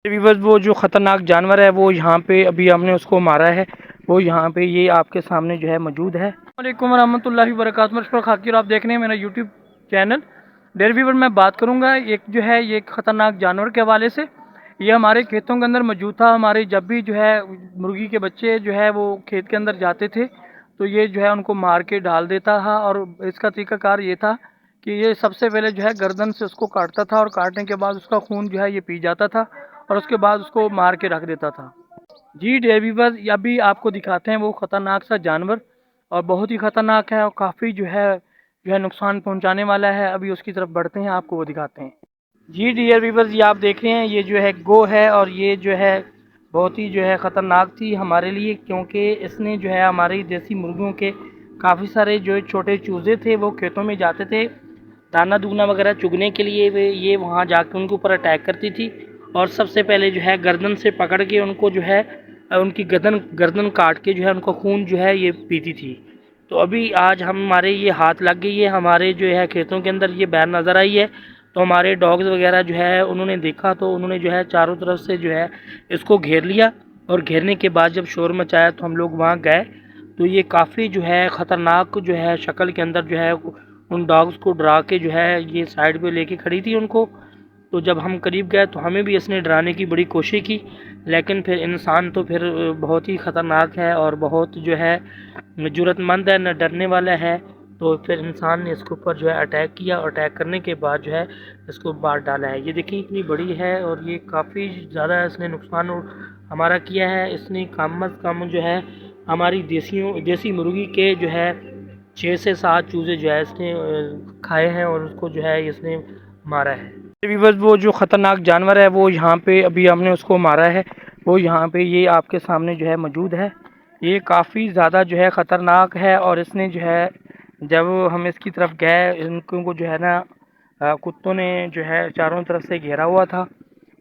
Viewers वो जो ख़तरनाक जानवर है वो यहाँ पे अभी हमने उसको मारा है। वो यहाँ पे ये आपके सामने जो है मौजूद है। वालेकुम रहमतुल्लाहि व बरकातहू। मुशफ़िक़ खाकी और आप देख रहे हैं मेरा यूट्यूब चैनल। डेयर वीवर मैं बात करूँगा एक जो है ये ख़तरनाक जानवर के हवाले से। ये हमारे खेतों के अंदर मौजूद था। हमारे जब भी जो है मुर्गी के बच्चे जो है वो खेत के अंदर जाते थे तो ये जो है उनको मार के डाल देता था। और इसका तरीक़ाकार ये था कि ये सबसे पहले जो है गर्दन से उसको काटता था और काटने के बाद उसका खून जो है ये पी जाता था और उसके बाद उसको मार के रख देता था। जी डेयर वीवर अभी आपको दिखाते हैं वो ख़तरनाक सा जानवर, और बहुत ही ख़तरनाक है और काफ़ी जो है नुकसान पहुंचाने वाला है। अभी उसकी तरफ बढ़ते हैं, आपको वो दिखाते हैं। जी डियर वीवर्स ये आप देख रहे हैं ये जो है गो है, और ये जो है बहुत ही जो है ख़तरनाक थी हमारे लिए, क्योंकि इसने जो है हमारी देसी मुर्गियों के काफ़ी सारे जो छोटे चूज़े थे वो खेतों में जाते थे दाना दूना वगैरह चुगने के लिए। वे ये वहाँ जाकर उनके ऊपर अटैक करती थी और सबसे पहले जो है गर्दन से पकड़ के उनको जो है उनकी गर्दन गर्दन काट के जो है उनका खून जो है ये पीती थी। तो अभी आज हमारे ये हाथ लग गई है, हमारे जो है खेतों के अंदर ये बैन नज़र आई है। तो हमारे डॉग्स वगैरह जो है उन्होंने देखा तो उन्होंने जो है चारों तरफ से जो है इसको घेर लिया, और घेरने के बाद जब शोर मचाया तो हम लोग वहाँ गए। तो ये काफ़ी जो है ख़तरनाक जो है शक्ल के अंदर जो है उन डॉग्स को डरा के जो है ये साइड पे लेके खड़ी थी उनको। तो जब हम करीब गए तो हमें भी इसने डराने की बड़ी कोशिश की, लेकिन फिर इंसान तो फिर बहुत ही ख़तरनाक है और बहुत जो है जुर्रतमंद है, न डरने वाला है। तो फिर इंसान ने इसके ऊपर जो है अटैक किया, और अटैक करने के बाद जो है इसको मार डाला है। ये देखिए इतनी बड़ी है और ये काफ़ी ज़्यादा इसने नुकसान हमारा किया है। इसने कम अज़ कम जो है हमारी देसी मुर्गी के जो है 6 से 7 चूज़े जो है इसने खाए हैं और उसको जो है इसने मारा है। वीवर्स वो जो ख़तरनाक जानवर है वो यहाँ पे अभी हमने उसको मारा है। वो यहाँ पे ये आपके सामने जो है मौजूद है। ये काफ़ी ज़्यादा जो है ख़तरनाक है, और इसने जो है जब हम इसकी तरफ गए इनको जो है ना कुत्तों ने जो है चारों तरफ से घेरा हुआ था।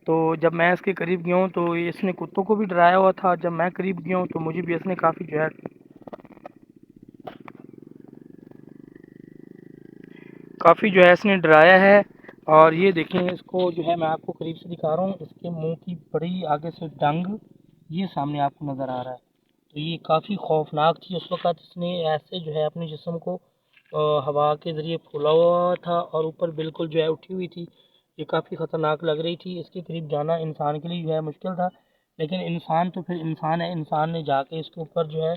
तो जब मैं इसके करीब गया हूँ तो इसने कुत्तों को भी डराया हुआ था। जब मैं करीब गया हूँ तो मुझे भी इसने काफ़ी जो है इसने डराया है। और ये देखें इसको जो है मैं आपको करीब से दिखा रहा हूँ, इसके मुंह की बड़ी आगे से डंग ये सामने आपको नज़र आ रहा है। तो ये काफ़ी खौफनाक थी उस वक़्त। इसने ऐसे जो है अपने जिस्म को हवा के ज़रिए फूला हुआ था और ऊपर बिल्कुल जो है उठी हुई थी। ये काफ़ी ख़तरनाक लग रही थी। इसके करीब जाना इंसान के लिए जो है मुश्किल था, लेकिन इंसान तो फिर इंसान है। इंसान ने जाके इसके ऊपर जो है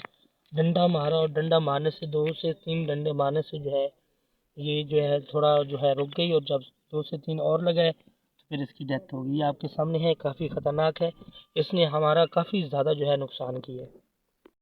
डंडा मारा, और डंडा मारने से 2 से 3 डंडे मारने से जो है ये जो है थोड़ा जो है रुक गई, और जब 2 से 3 और लगाए तो फिर इसकी डेथ हो गई। ये आपके सामने है, काफ़ी ख़तरनाक है। इसने हमारा काफ़ी ज़्यादा जो है नुकसान किया है।